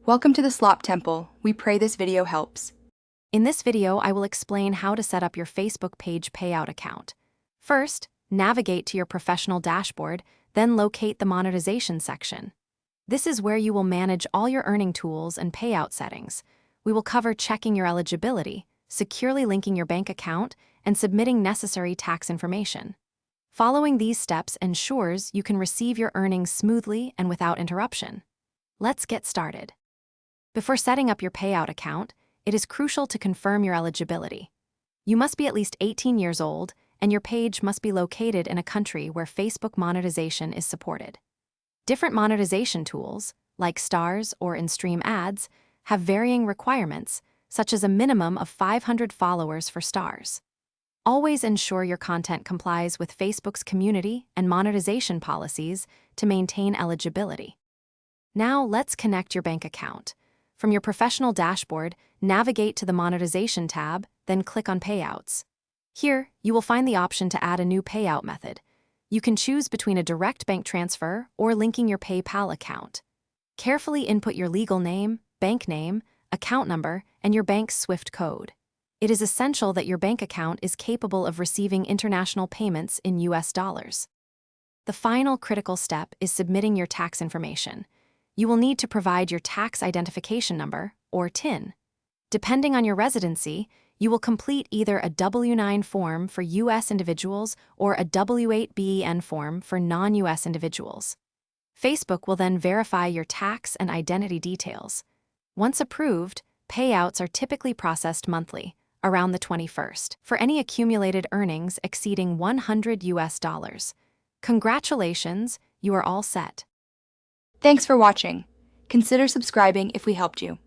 Welcome to the Slop Temple. We pray this video helps. In this video, I will explain how to set up your Facebook page payout account. First, navigate to your professional dashboard, then locate the monetization section. This is where you will manage all your earning tools and payout settings. We will cover checking your eligibility, securely linking your bank account, and submitting necessary tax information. Following these steps ensures you can receive your earnings smoothly and without interruption. Let's get started. Before setting up your payout account, it is crucial to confirm your eligibility. You must be at least 18 years old, and your page must be located in a country where Facebook monetization is supported. Different monetization tools, like stars or in-stream ads, have varying requirements, such as a minimum of 500 followers for stars. Always ensure your content complies with Facebook's community and monetization policies to maintain eligibility. Now let's connect your bank account. From your professional dashboard, navigate to the Monetization tab, then click on Payouts. Here, you will find the option to add a new payout method. You can choose between a direct bank transfer or linking your PayPal account. Carefully input your legal name, bank name, account number, and your bank's SWIFT code. It is essential that your bank account is capable of receiving international payments in US dollars. The final critical step is submitting your tax information. You will need to provide your tax identification number, or TIN. Depending on your residency, you will complete either a W-9 form for U.S. individuals or a W-8 BEN form for non-U.S. individuals. Facebook will then verify your tax and identity details. Once approved, payouts are typically processed monthly, around the 21st, for any accumulated earnings exceeding $100 US. Congratulations, you are all set. Thanks for watching. Consider subscribing if we helped you.